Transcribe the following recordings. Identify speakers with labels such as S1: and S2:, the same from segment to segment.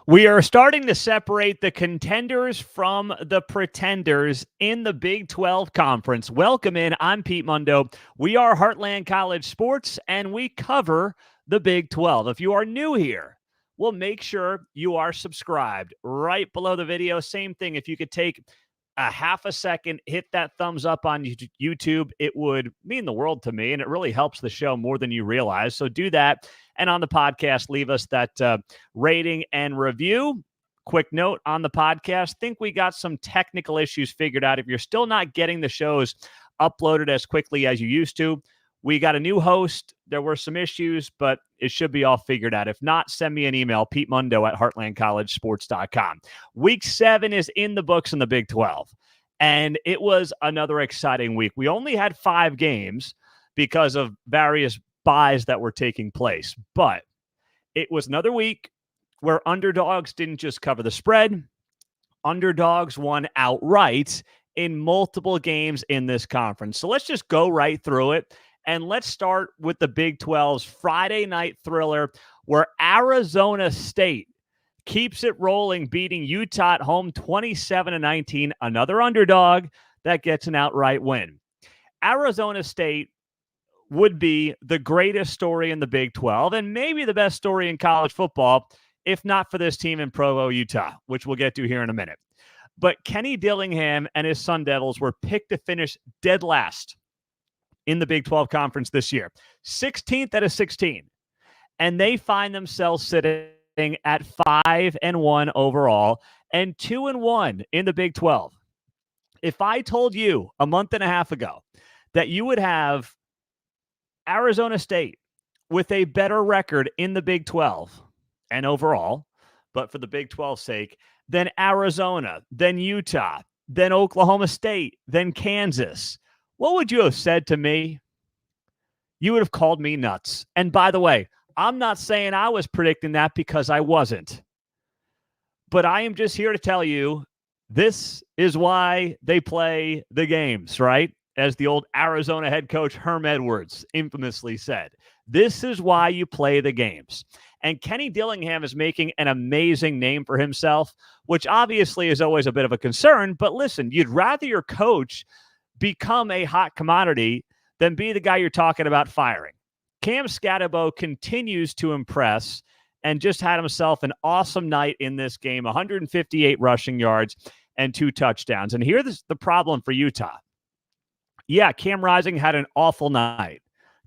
S1: We are starting to separate the contenders from the pretenders in the Big 12 Conference. Welcome in. I'm Pete Mundo. We are Heartland College Sports, and we cover the Big 12. If you are new here, well, make sure you are subscribed right below the video. Same thing. If you could take a half a second, hit that thumbs up on YouTube, it would mean the world to me, and it really helps the show more than you realize. So do that. And on the podcast, leave us that rating and review. Quick note on the podcast, think we got some technical issues figured out. If you're still not getting the shows uploaded as quickly as you used to, we got a new host. There were some issues, but it should be all figured out. If not, send me an email, petemundo@heartlandcollegesports.com. Week 7 is in the books in the Big 12, and it was another exciting week. We only had 5 games because of various buys that were taking place, but it was another week where underdogs didn't just cover the spread. Underdogs won outright in multiple games in this conference. So let's just go right through it. And let's start with the Big 12's Friday night thriller, where Arizona State keeps it rolling, beating Utah at home 27-19, another underdog that gets an outright win. Arizona State would be the greatest story in the Big 12 and maybe the best story in college football, if not for this team in Provo, Utah, which we'll get to here in a minute. But Kenny Dillingham and his Sun Devils were picked to finish dead last in the Big 12 Conference this year, 16th out of 16. And they find themselves sitting at 5-1 overall and 2-1 in the Big 12. If I told you a month and a half ago that you would have Arizona State with a better record in the Big 12 and overall, but for the Big 12's sake, than Arizona, than Utah, than Oklahoma State, than Kansas, what would you have said to me? You would have called me nuts. And by the way, I'm not saying I was predicting that because I wasn't. But I am just here to tell you this is why they play the games, right? As the old Arizona head coach Herm Edwards infamously said, this is why you play the games. And Kenny Dillingham is making an amazing name for himself, which obviously is always a bit of a concern. But listen, you'd rather your coach become a hot commodity than be the guy you're talking about firing. Cam Scatterbo continues to impress and just had himself an awesome night in this game, 158 rushing yards and 2 touchdowns. And here's the problem for Utah. Yeah, Cam Rising had an awful night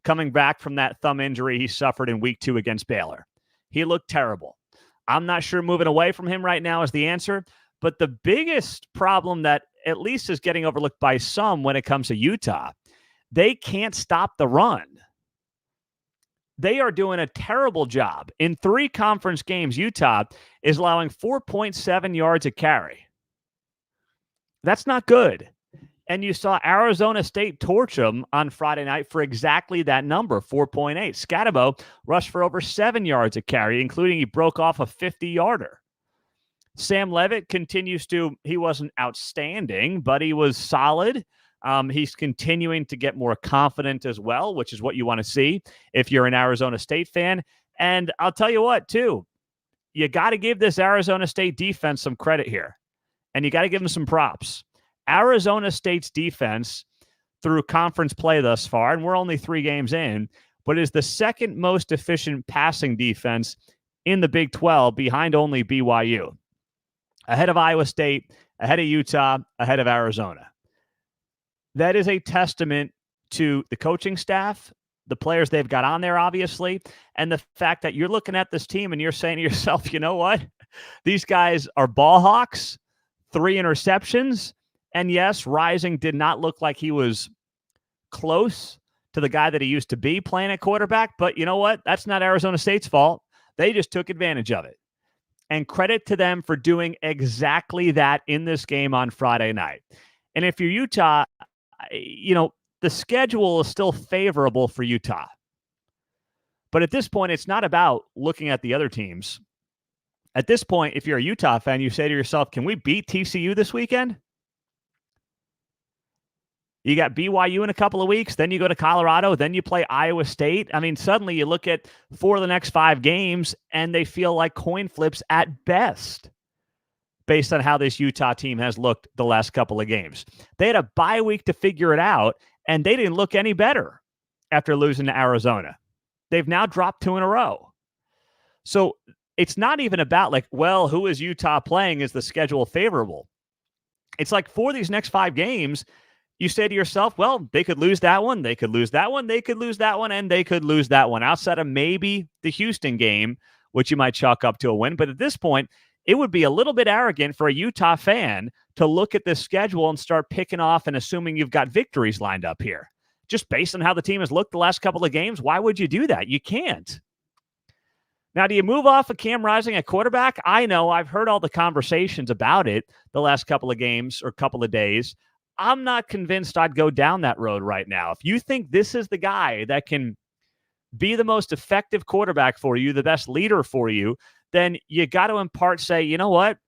S1: coming back from that thumb injury he suffered in week 2 against Baylor. He looked terrible. I'm not sure moving away from him right now is the answer, but the biggest problem that at least is getting overlooked by some when it comes to Utah, they can't stop the run. They are doing a terrible job. In 3 conference games, Utah is allowing 4.7 yards a carry. That's not good. And you saw Arizona State torch them on Friday night for exactly that number, 4.8. Scatterbo rushed for over 7 yards a carry, including he broke off a 50-yarder. Sam Levitt continues he wasn't outstanding, but he was solid. He's continuing to get more confident as well, which is what you want to see if you're an Arizona State fan. And I'll tell you what, too, you got to give this Arizona State defense some credit here, and you got to give them some props. Arizona State's defense through conference play thus far, and we're only 3 games in, but is the second most efficient passing defense in the Big 12 behind only BYU. Ahead of Iowa State, ahead of Utah, ahead of Arizona. That is a testament to the coaching staff, the players they've got on there, obviously, and the fact that you're looking at this team and you're saying to yourself, you know what? These guys are ball hawks, 3 interceptions. And yes, Rising did not look like he was close to the guy that he used to be playing at quarterback. But you know what? That's not Arizona State's fault. They just took advantage of it. And credit to them for doing exactly that in this game on Friday night. And if you're Utah, the schedule is still favorable for Utah. But at this point, it's not about looking at the other teams. At this point, if you're a Utah fan, you say to yourself, can we beat TCU this weekend? You got BYU in a couple of weeks, then you go to Colorado, then you play Iowa State. I mean, suddenly you look at 4 of the next 5 games, and they feel like coin flips at best based on how this Utah team has looked the last couple of games. They had a bye week to figure it out, and they didn't look any better after losing to Arizona. They've now dropped 2 in a row. So it's not even about like, well, who is Utah playing? Is the schedule favorable? It's like for these next 5 games, you say to yourself, well, they could lose that one, they could lose that one, they could lose that one, and they could lose that one outside of maybe the Houston game, which you might chalk up to a win. But at this point, it would be a little bit arrogant for a Utah fan to look at this schedule and start picking off and assuming you've got victories lined up here. Just based on how the team has looked the last couple of games, why would you do that? You can't. Now, do you move off of Cam Rising at quarterback? I know I've heard all the conversations about it the last couple of games or couple of days. I'm not convinced I'd go down that road right now. If you think this is the guy that can be the most effective quarterback for you, the best leader for you, then you got to in part say, you know what?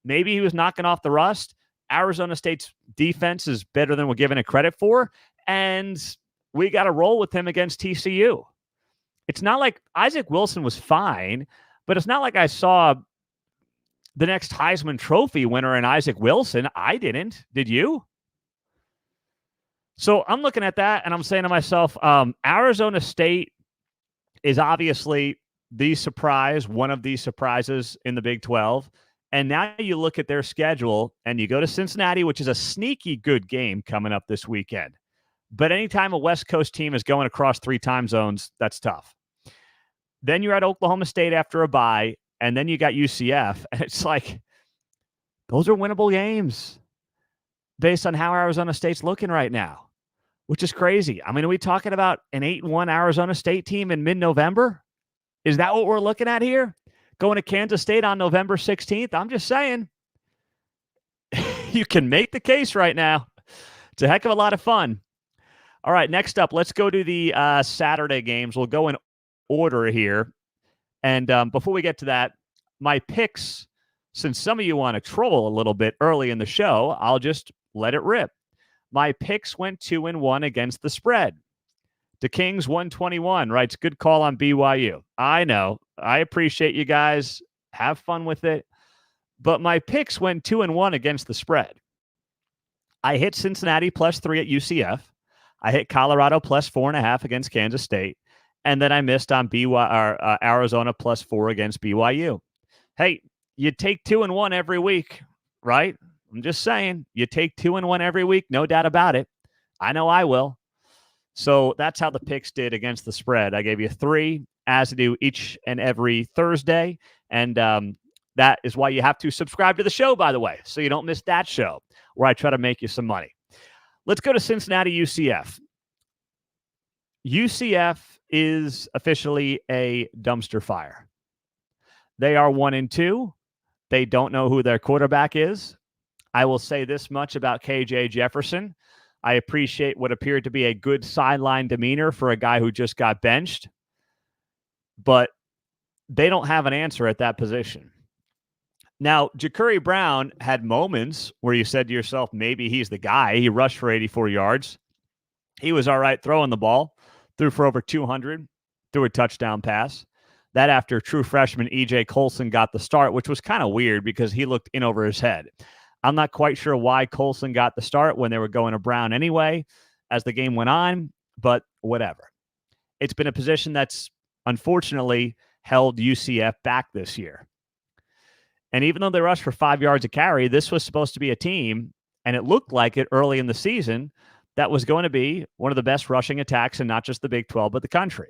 S1: Maybe he was knocking off the rust. Arizona State's defense is better than we're giving it credit for, and we got to roll with him against TCU. It's not like Isaac Wilson was fine, but it's not like I saw the next Heisman Trophy winner in Isaac Wilson. I didn't. Did you? So I'm looking at that, and I'm saying to myself, Arizona State is obviously the surprise, one of the surprises in the Big 12. And now you look at their schedule, and you go to Cincinnati, which is a sneaky good game coming up this weekend. But anytime a West Coast team is going across 3 time zones, that's tough. Then you're at Oklahoma State after a bye, and then you got UCF. And it's like, those are winnable games based on how Arizona State's looking right now, which is crazy. I mean, are we talking about an 8-1 Arizona State team in mid-November? Is that what we're looking at here? Going to Kansas State on November 16th? I'm just saying. You can make the case right now. It's a heck of a lot of fun. All right, next up, let's go to the Saturday games. We'll go in order here. And before we get to that, my picks, since some of you want to troll a little bit early in the show, I'll just let it rip. My picks went 2-1 against the spread. The Kings 121 writes, good call on BYU. I know. I appreciate you guys. Have fun with it. But my picks went 2-1 against the spread. I hit Cincinnati +3 at UCF. I hit Colorado +4.5 against Kansas State. And then I missed on Arizona +4 against BYU. Hey, you take 2-1 every week, right? I'm just saying, you take 2-1 every week, no doubt about it. I know I will. So that's how the picks did against the spread. I gave you 3, as I do each and every Thursday. And that is why you have to subscribe to the show, by the way, so you don't miss that show where I try to make you some money. Let's go to Cincinnati UCF. UCF is officially a dumpster fire. They are 1-2. They don't know who their quarterback is. I will say this much about KJ Jefferson. I appreciate what appeared to be a good sideline demeanor for a guy who just got benched, but they don't have an answer at that position. Now, Ja'Cory Brown had moments where you said to yourself, maybe he's the guy. He rushed for 84 yards. He was all right throwing the ball, threw for over 200, threw a touchdown pass. That after true freshman E.J. Colson got the start, which was kind of weird because he looked in over his head. I'm not quite sure why Colson got the start when they were going to Brown anyway as the game went on, but whatever. It's been a position that's unfortunately held UCF back this year. And even though they rushed for 5 yards a carry, this was supposed to be a team, and it looked like it early in the season, that was going to be one of the best rushing attacks in not just the Big 12, but the country.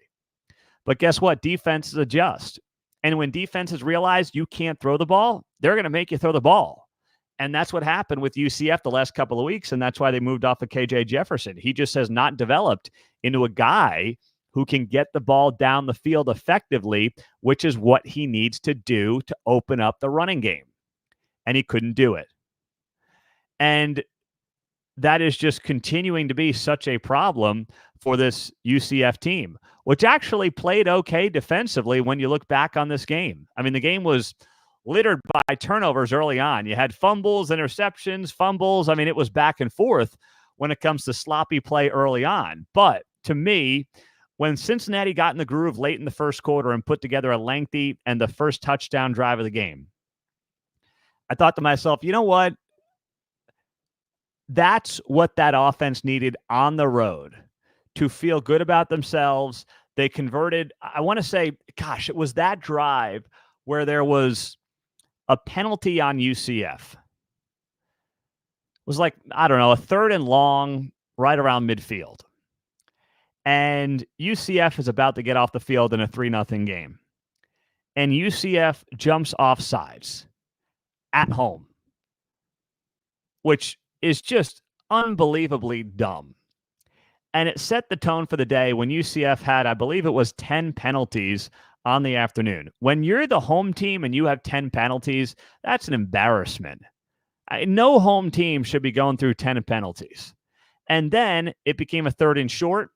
S1: But guess what? Defenses adjust. And when defenses realize you can't throw the ball, they're going to make you throw the ball. And that's what happened with UCF the last couple of weeks, and that's why they moved off of KJ Jefferson. He just has not developed into a guy who can get the ball down the field effectively, which is what he needs to do to open up the running game. And he couldn't do it. And that is just continuing to be such a problem for this UCF team, which actually played okay defensively when you look back on this game. I mean, the game was littered by turnovers early on. You had fumbles, interceptions, fumbles. I mean, it was back and forth when it comes to sloppy play early on. But to me, when Cincinnati got in the groove late in the first quarter and put together a lengthy and the first touchdown drive of the game, I thought to myself, you know what? That's what that offense needed on the road to feel good about themselves. They converted, I want to say, gosh, it was that drive where there was a penalty on UCF. It was like, I don't know, a 3rd and long right around midfield. And UCF is about to get off the field in a 3-0 game. And UCF jumps off sides at home, which is just unbelievably dumb. And it set the tone for the day when UCF had, I believe it was 10 penalties on the afternoon. When you're the home team and you have 10 penalties, that's an embarrassment. No home team should be going through 10 penalties. And then it became a 3rd and short.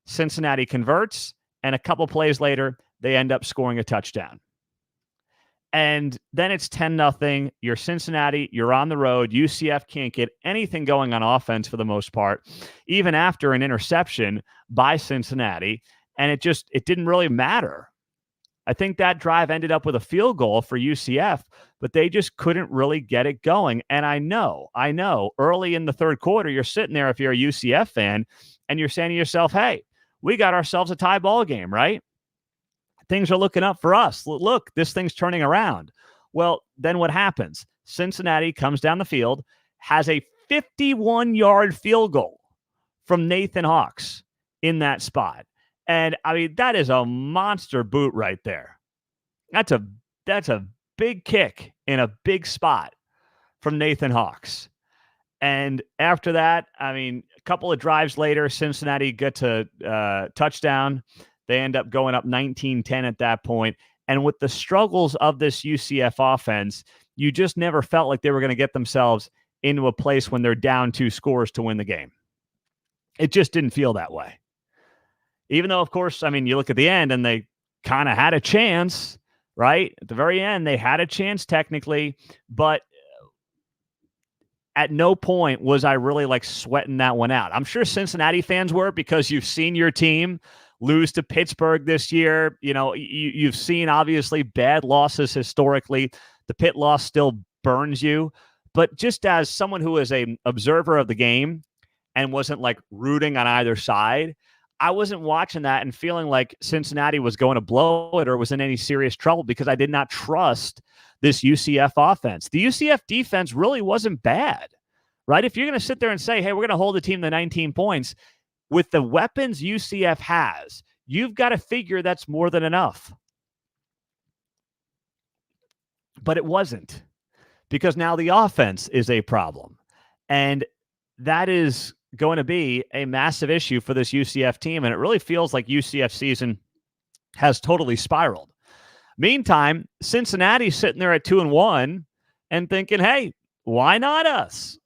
S1: Cincinnati converts, and a couple plays later, they end up scoring a touchdown. And then it's 10-0. You're Cincinnati. You're on the road. UCF can't get anything going on offense for the most part, even after an interception by Cincinnati. And it didn't really matter. I think that drive ended up with a field goal for UCF, but they just couldn't really get it going. And I know, early in the third quarter, you're sitting there if you're a UCF fan, and you're saying to yourself, hey, we got ourselves a tie ball game, right? Things are looking up for us. Look, this thing's turning around. Well, then what happens? Cincinnati comes down the field, has a 51-yard field goal from Nathan Hawks in that spot. And, I mean, that is a monster boot right there. That's a big kick in a big spot from Nathan Hawks. And after that, I mean, a couple of drives later, Cincinnati gets a touchdown. They end up going up 19-10 at that point. And with the struggles of this UCF offense, you just never felt like they were going to get themselves into a place when they're down 2 scores to win the game. It just didn't feel that way. Even though, of course, I mean, you look at the end and they kind of had a chance, right? At the very end, they had a chance technically, but at no point was I really like sweating that one out. I'm sure Cincinnati fans were, because you've seen your team lose to Pittsburgh this year. You know, you've seen obviously bad losses historically. The Pitt loss still burns you. But just as someone who is an observer of the game and wasn't like rooting on either side, I wasn't watching that and feeling like Cincinnati was going to blow it or was in any serious trouble, because I did not trust this UCF offense. The UCF defense really wasn't bad, right? If you're going to sit there and say, hey, we're going to hold the team to 19 points, with the weapons UCF has, you've got to figure that's more than enough. But it wasn't, because now the offense is a problem. And that is going to be a massive issue for this UCF team. And it really feels like UCF season has totally spiraled. Meantime, Cincinnati's sitting there at 2-1 and thinking, hey, why not us?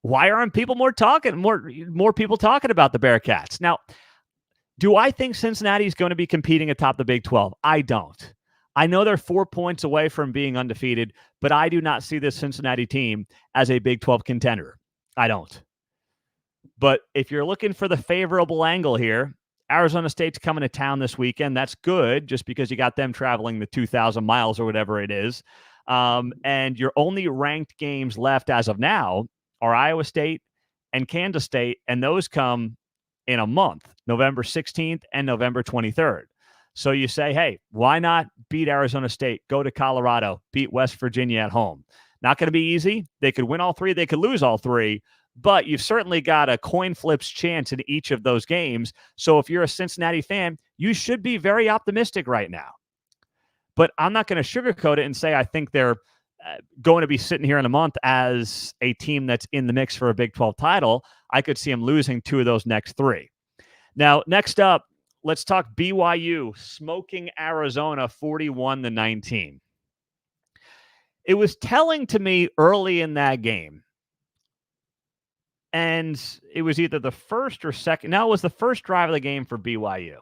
S1: Why aren't people more people talking about the Bearcats? Now, do I think Cincinnati's going to be competing atop the Big 12? I don't. I know they're 4 points away from being undefeated, but I do not see this Cincinnati team as a Big 12 contender. I don't. But if you're looking for the favorable angle here, Arizona State's coming to town this weekend. That's good, just because you got them traveling the 2,000 miles or whatever it is. And your only ranked games left as of now are Iowa State and Kansas State, and those come in a month, November 16th and November 23rd. So you say, hey, why not beat Arizona State, go to Colorado, beat West Virginia at home? Not going to be easy. They could win all 3. They could lose all 3. But you've certainly got a coin flip's chance in each of those games. So if you're a Cincinnati fan, you should be very optimistic right now. But I'm not going to sugarcoat it and say I think they're going to be sitting here in a month as a team that's in the mix for a Big 12 title. I could see them losing 2 of those next 3. Now, next up, let's talk BYU smoking Arizona 41-19. It was telling to me early in that game, and it was either the first or second. No, it was the first drive of the game for BYU.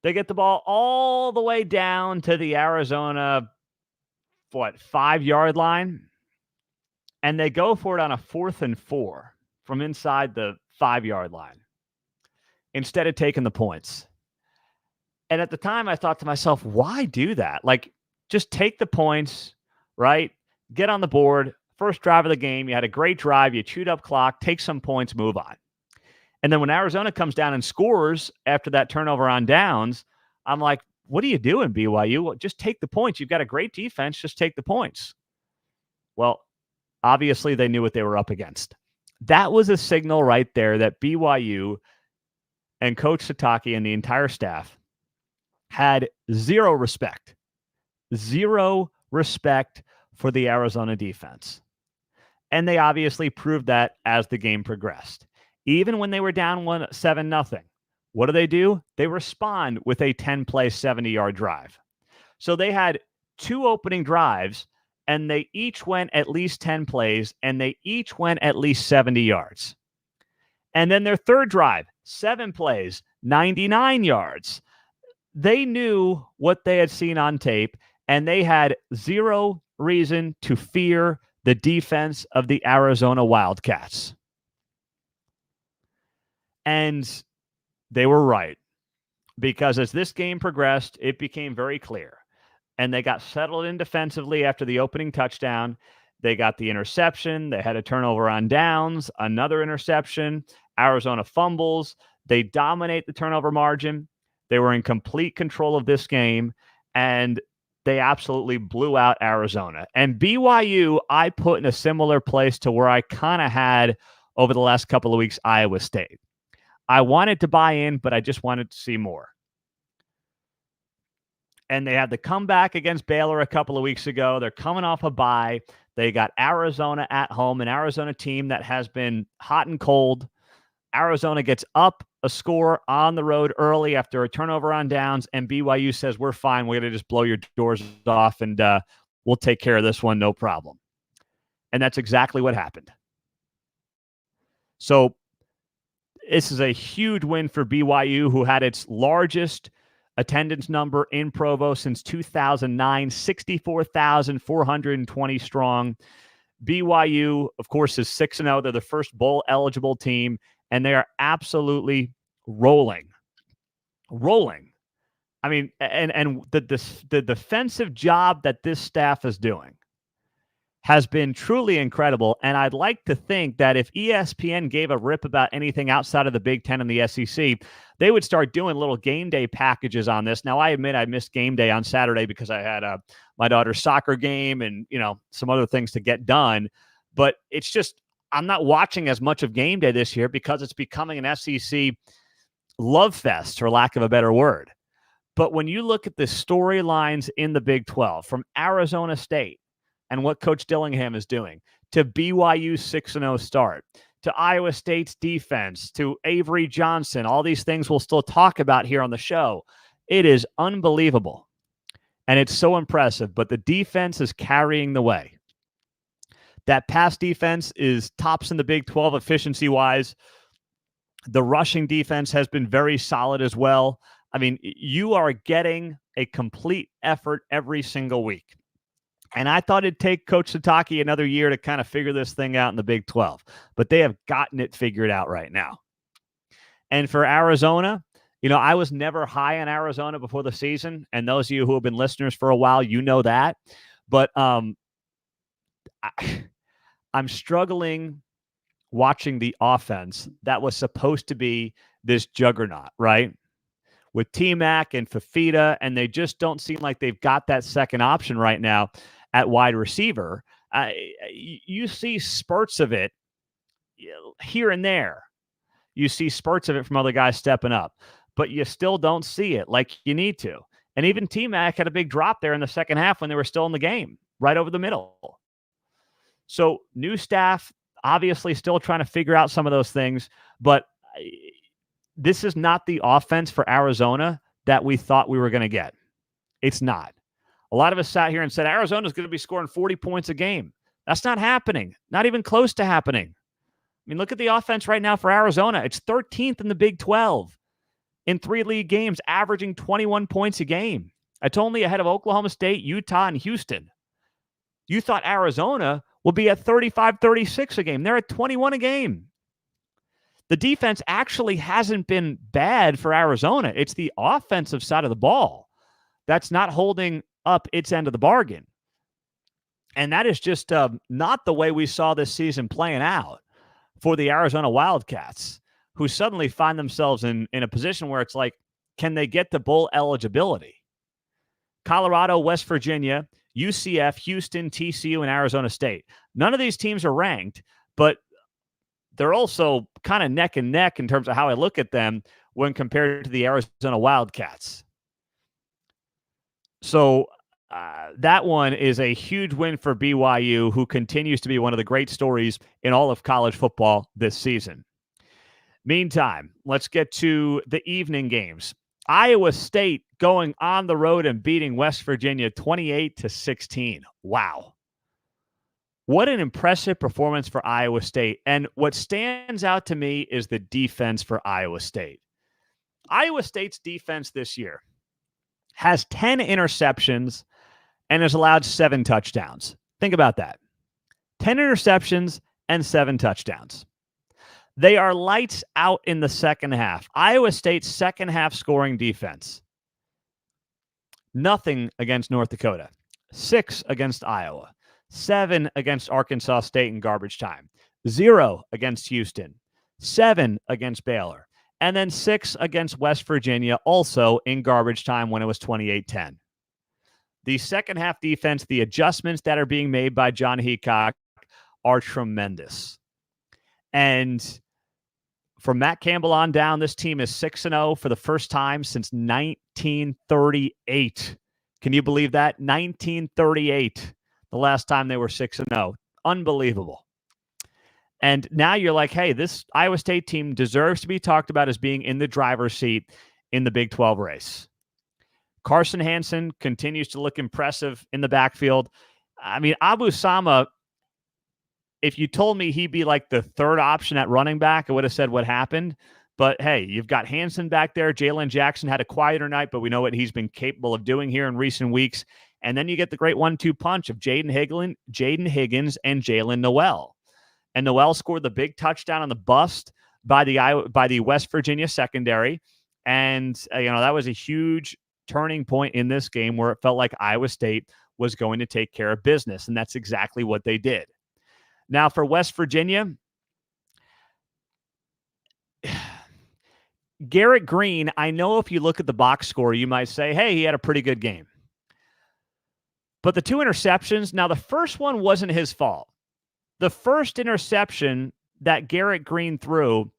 S1: They get the ball all the way down to the Arizona 5-yard line, and they go for it on a 4th and 4. from inside the 5-yard line instead of taking the points. And at the time, I thought to myself, why do that? Like, just take the points, right? Get on the board. First drive of the game, you had a great drive. You chewed up clock, take some points, move on. And then when Arizona comes down and scores after that turnover on downs, I'm like, what are you doing, BYU? Just take the points. You've got a great defense. Just take the points. Well, obviously, they knew what they were up against. That was a signal right there that BYU and Coach Satake and the entire staff had zero respect for the Arizona defense. And they obviously proved that as the game progressed. Even when they were down 7-0, what do? They respond with a 10-play, 70-yard drive. So they had 2 opening drives, and they each went at least 10 plays, and they each went at least 70 yards. And then their third drive, 7 plays, 99 yards. They knew what they had seen on tape, and they had zero reason to fear the defense of the Arizona Wildcats. And they were right, because as this game progressed, it became very clear. And they got settled in defensively after the opening touchdown. They got the interception. They had a turnover on downs, another interception. Arizona fumbles. They dominate the turnover margin. They were in complete control of this game, and they absolutely blew out Arizona. And BYU, I put in a similar place to where I kind of had over the last couple of weeks Iowa State. I wanted to buy in, but I just wanted to see more. And they had the comeback against Baylor a couple of weeks ago. They're coming off a bye. They got Arizona at home, an Arizona team that has been hot and cold. Arizona gets up a score on the road early after a turnover on downs, and BYU says, we're fine. We're going to just blow your doors off, and we'll take care of this one, no problem. And that's exactly what happened. So this is a huge win for BYU, who had its largest attendance number in Provo since 2009, 64,420 strong. BYU, of course, is 6-0. They're the first bowl-eligible team, and they are absolutely rolling. I mean, and the defensive job that this staff is doing has been truly incredible. And I'd like to think that if ESPN gave a rip about anything outside of the Big Ten and the SEC, they would start doing little game day packages on this. Now, I admit I missed game day on Saturday because I had my daughter's soccer game and, some other things to get done. But it's just, I'm not watching as much of game day this year because it's becoming an SEC love fest, for lack of a better word. But when you look at the storylines in the Big 12, from Arizona State and what Coach Dillingham is doing, to BYU's 6-0 start, to Iowa State's defense, to Avery Johnson, all these things we'll still talk about here on the show, it is unbelievable. And it's so impressive, but the defense is carrying the way. That pass defense is tops in the Big 12 efficiency-wise. The rushing defense has been very solid as well. I mean, you are getting a complete effort every single week. And I thought it'd take Coach Satake another year to kind of figure this thing out in the Big 12. But they have gotten it figured out right now. And for Arizona, I was never high on Arizona before the season. And those of you who have been listeners for a while, you know that. But I'm struggling watching the offense that was supposed to be this juggernaut, right? With T-Mac and Fafita, and they just don't seem like they've got that second option right now at wide receiver. You see spurts of it here and there. You see spurts of it from other guys stepping up, but you still don't see it like you need to. And even T-Mac had a big drop there in the second half when they were still in the game, right over the middle. So new staff, obviously still trying to figure out some of those things, but this is not the offense for Arizona that we thought we were going to get. It's not. A lot of us sat here and said, Arizona's going to be scoring 40 points a game. That's not happening. Not even close to happening. I mean, look at the offense right now for Arizona. It's 13th in the Big 12 in 3 league games, averaging 21 points a game. It's only ahead of Oklahoma State, Utah, and Houston. You thought Arizona will be at 35, 36 a game. They're at 21 a game. the defense actually hasn't been bad for Arizona. It's the offensive side of the ball that's not holding up its end of the bargain. And that is just not the way we saw this season playing out for the Arizona Wildcats, who suddenly find themselves in a position where it's like, can they get to bowl eligibility? Colorado, West Virginia, UCF, Houston, TCU, and Arizona State. None of these teams are ranked, but they're also kind of neck and neck in terms of how I look at them when compared to the Arizona Wildcats. So that one is a huge win for BYU, who continues to be one of the great stories in all of college football this season. Meantime, let's get to the evening games. Iowa State going on the road and beating West Virginia 28-16. Wow. What an impressive performance for Iowa State. And what stands out to me is the defense for Iowa State. Iowa State's defense this year has 10 interceptions and has allowed 7 touchdowns. Think about that. 10 interceptions and 7 touchdowns. They are lights out in the second half. Iowa State's second half scoring defense. Nothing against North Dakota. 6 against Iowa. 7 against Arkansas State in garbage time. 0 against Houston. 7 against Baylor. And then 6 against West Virginia, also in garbage time when it was 28-10. The second half defense, the adjustments that are being made by John Heacock are tremendous. And from Matt Campbell on down, this team is 6-0 for the first time since 1938. Can you believe that? 1938, the last time they were 6-0. Unbelievable. And now you're like, hey, this Iowa State team deserves to be talked about as being in the driver's seat in the Big 12 race. Carson Hansen continues to look impressive in the backfield. I mean, Abu Sama, if you told me he'd be like the third option at running back, I would have said what happened. But hey, you've got Hansen back there. Jalen Jackson had a quieter night, but we know what he's been capable of doing here in recent weeks. And then you get the great 1-2 punch of Jaden Higgins and Jalen Noel. And Noel scored the big touchdown on the bust by the West Virginia secondary. And that was a huge turning point in this game where it felt like Iowa State was going to take care of business. And that's exactly what they did. Now for West Virginia, Garrett Green, I know if you look at the box score, you might say, hey, he had a pretty good game. But the 2 interceptions, now the first one wasn't his fault. The first interception that Garrett Green threw,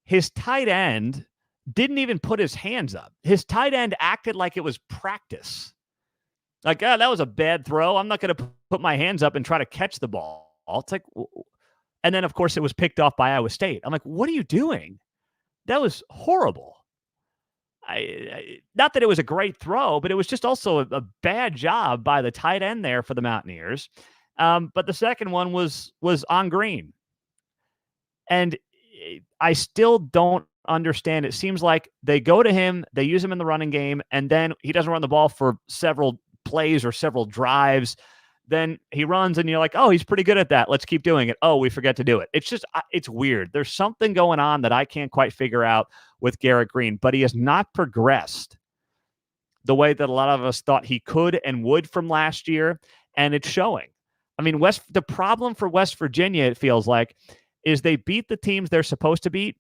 S1: his tight end didn't even put his hands up. His tight end acted like it was practice. Like, that was a bad throw. I'm not going to put my hands up and try to catch the ball. It's like, and then, of course, it was picked off by Iowa State. I'm like, what are you doing? That was horrible. Not that it was a great throw, but it was just also a bad job by the tight end there for the Mountaineers. But the second one was on Green. And I still don't understand. It seems like they go to him, they use him in the running game, and then he doesn't run the ball for several plays or several drives. Then he runs and you're like, oh, he's pretty good at that. Let's keep doing it. Oh, we forget to do it. It's just, it's weird. There's something going on that I can't quite figure out with Garrett Green, but he has not progressed the way that a lot of us thought he could and would from last year. And it's showing. I mean, the problem for West Virginia, it feels like, is they beat the teams they're supposed to beat,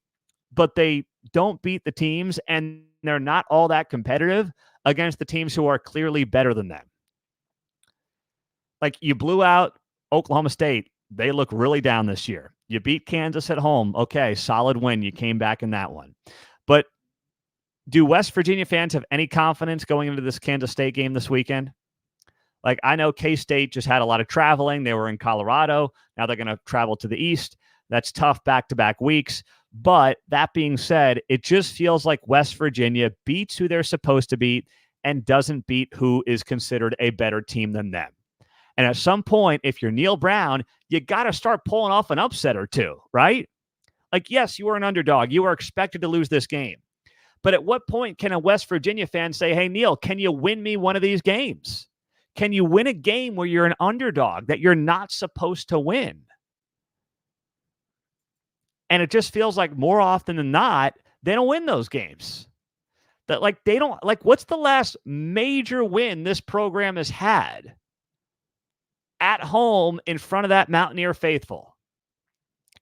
S1: but they don't beat the teams, and they're not all that competitive against the teams who are clearly better than them. Like, you blew out Oklahoma State. They look really down this year. You beat Kansas at home. Okay, solid win. You came back in that one. But do West Virginia fans have any confidence going into this Kansas State game this weekend? Like, I know K-State just had a lot of traveling. They were in Colorado. Now they're going to travel to the East. That's tough back-to-back weeks. But that being said, it just feels like West Virginia beats who they're supposed to beat and doesn't beat who is considered a better team than them. And at some point, if you're Neil Brown, you got to start pulling off an upset or two, right? Like, yes, you were an underdog. You were expected to lose this game. But at what point can a West Virginia fan say, hey, Neil, can you win me one of these games? Can you win a game where you're an underdog that you're not supposed to win? And it just feels like more often than not, they don't win those games. That like they don't like what's the last major win this program has had at home in front of that Mountaineer faithful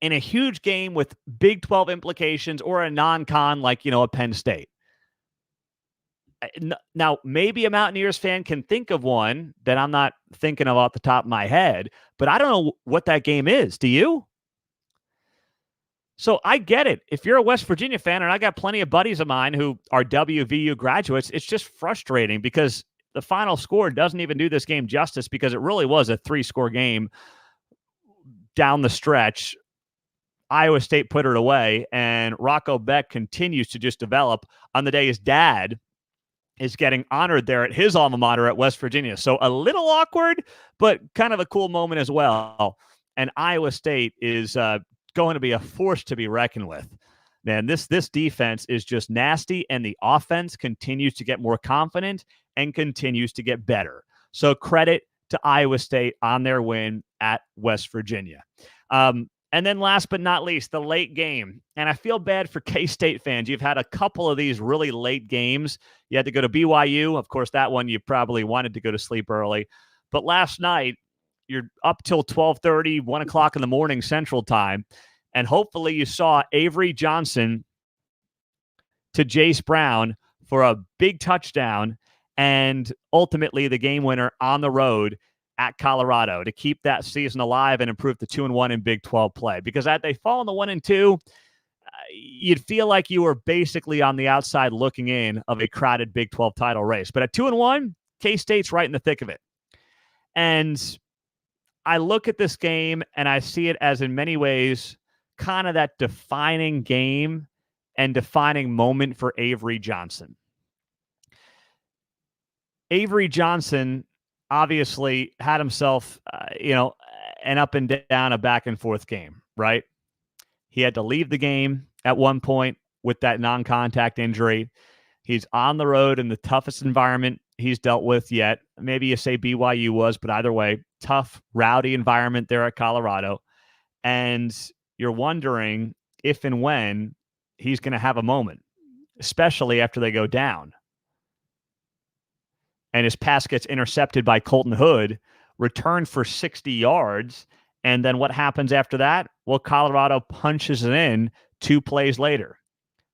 S1: in a huge game with Big 12 implications or a non-con like, a Penn State? Now, maybe a Mountaineers fan can think of one that I'm not thinking of off the top of my head, but I don't know what that game is. Do you? So I get it. If you're a West Virginia fan, and I got plenty of buddies of mine who are WVU graduates, it's just frustrating because the final score doesn't even do this game justice because it really was a 3-score game down the stretch. Iowa State put it away, and Rocco Beck continues to just develop on the day his dad is getting honored there at his alma mater at West Virginia. So a little awkward, but kind of a cool moment as well. And Iowa State is going to be a force to be reckoned with. Man, this defense is just nasty, and the offense continues to get more confident and continues to get better. So credit to Iowa State on their win at West Virginia. And then last but not least, the late game. And I feel bad for K-State fans. You've had a couple of these really late games. You had to go to BYU. Of course, that one you probably wanted to go to sleep early. But last night, you're up till 12:30, 1 o'clock in the morning Central Time. And hopefully you saw Avery Johnson to Jace Brown for a big touchdown and ultimately the game winner on the road at Colorado to keep that season alive and improve to 2-1 in Big 12 play. Because had they fallen to 1-2, you'd feel like you were basically on the outside looking in of a crowded Big 12 title race. But at 2-1, K-State's right in the thick of it. And I look at this game and I see it as in many ways kind of that defining game and defining moment for Avery Johnson. Avery Johnson obviously had himself, an up and down, a back and forth game, right? He had to leave the game at one point with that non-contact injury. He's on the road in the toughest environment he's dealt with yet. Maybe you say BYU was, but either way, tough, rowdy environment there at Colorado. And you're wondering if and when he's going to have a moment, especially after they go down. And his pass gets intercepted by Colton Hood, returned for 60 yards. And then what happens after that? Well, Colorado punches it in 2 plays later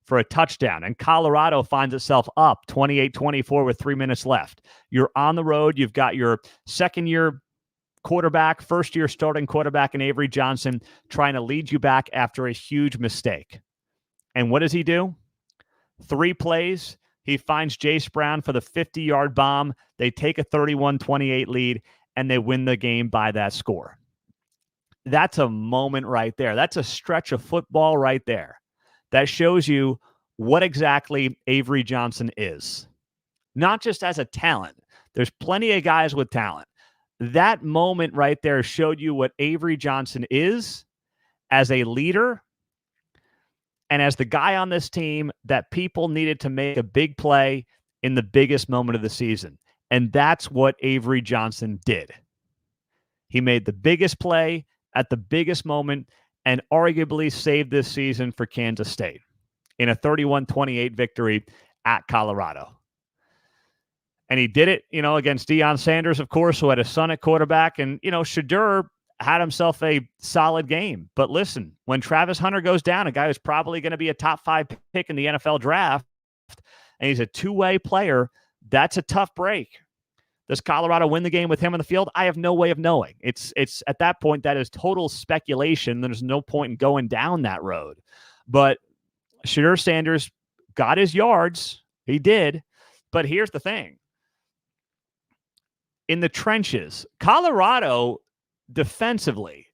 S1: for a touchdown. And Colorado finds itself up 28-24 with 3 minutes left. You're on the road. You've got your second-year quarterback, first-year starting quarterback in Avery Johnson trying to lead you back after a huge mistake. And what does he do? 3 plays. He finds Jace Brown for the 50-yard bomb. They take a 31-28 lead, and they win the game by that score. That's a moment right there. That's a stretch of football right there. That shows you what exactly Avery Johnson is. Not just as a talent. There's plenty of guys with talent. That moment right there showed you what Avery Johnson is as a leader and as the guy on this team that people needed to make a big play in the biggest moment of the season. And that's what Avery Johnson did. He made the biggest play at the biggest moment and arguably saved this season for Kansas State in a 31-28 victory at Colorado. And he did it, against Deion Sanders, of course, who had a son at quarterback. And, Shedeur had himself a solid game. But listen, when Travis Hunter goes down, a guy who's probably going to be a top 5 pick in the NFL draft, and he's a two-way player, that's a tough break. Does Colorado win the game with him on the field? I have no way of knowing. It's at that point, that is total speculation. There's no point in going down that road. But Shedeur Sanders got his yards. He did. But here's the thing. In the trenches, Colorado defensively,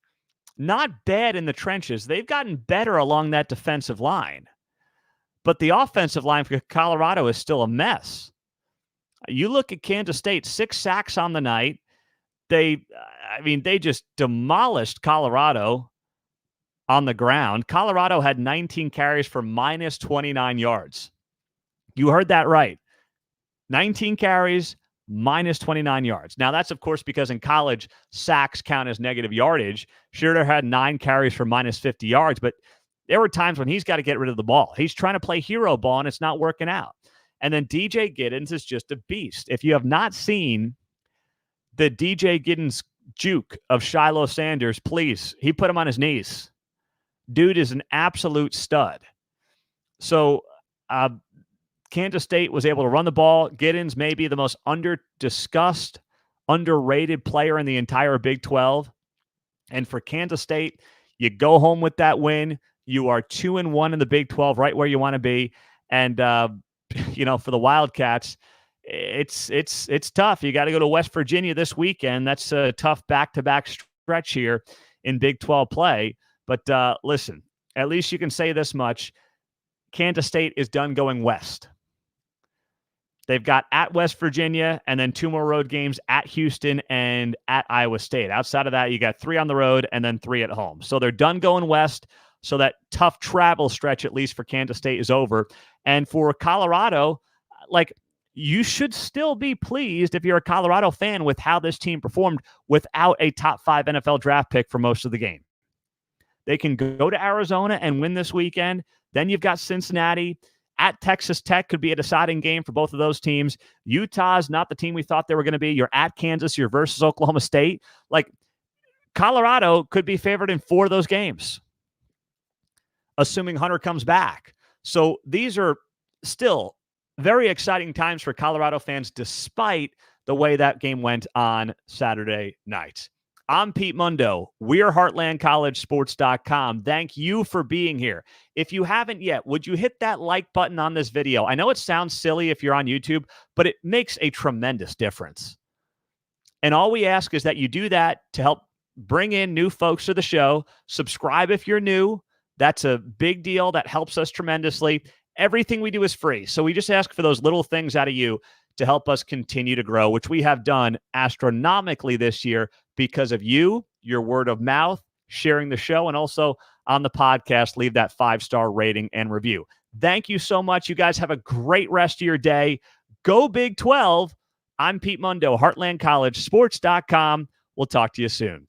S1: not bad in the trenches. They've gotten better along that defensive line. But the offensive line for Colorado is still a mess. You look at Kansas State, 6 sacks on the night. They just demolished Colorado on the ground. Colorado had 19 carries for minus 29 yards. You heard that right. 19 carries, minus 29 yards. Now, that's, of course, because in college, sacks count as negative yardage. Shedeur had 9 carries for minus 50 yards, but there were times when he's got to get rid of the ball. He's trying to play hero ball, and it's not working out. And then DJ Giddens is just a beast. If you have not seen the DJ Giddens juke of Shiloh Sanders, please, he put him on his knees. Dude is an absolute stud. So Kansas State was able to run the ball. Giddens may be the most under-discussed, underrated player in the entire Big 12. And for Kansas State, you go home with that win. You are 2-1 in the Big 12, right where you want to be. And, for the Wildcats, it's tough. You got to go to West Virginia this weekend. That's a tough back-to-back stretch here in Big 12 play. But listen, at least you can say this much. Kansas State is done going west. They've got at West Virginia and then 2 more road games at Houston and at Iowa State. Outside of that, you got 3 on the road and then 3 at home. So they're done going west. So that tough travel stretch, at least for Kansas State, is over. And for Colorado, you should still be pleased if you're a Colorado fan with how this team performed without a top 5 NFL draft pick for most of the game. They can go to Arizona and win this weekend. Then you've got Cincinnati. At Texas Tech could be a deciding game for both of those teams. Utah's not the team we thought they were going to be. You're at Kansas. You're versus Oklahoma State. Colorado could be favored in 4 of those games, assuming Hunter comes back. So these are still very exciting times for Colorado fans, despite the way that game went on Saturday night. I'm Pete Mundo. We're HeartlandCollegeSports.com. Thank you for being here. If you haven't yet, would you hit that like button on this video? I know it sounds silly if you're on YouTube, but it makes a tremendous difference. And all we ask is that you do that to help bring in new folks to the show. Subscribe if you're new. That's a big deal. That helps us tremendously. Everything we do is free. So we just ask for those little things out of you to help us continue to grow, which we have done astronomically this year because of you, your word of mouth, sharing the show, and also on the podcast, leave that 5-star rating and review. Thank you so much. You guys have a great rest of your day. Go Big 12. I'm Pete Mundo, HeartlandCollegeSports.com. We'll talk to you soon.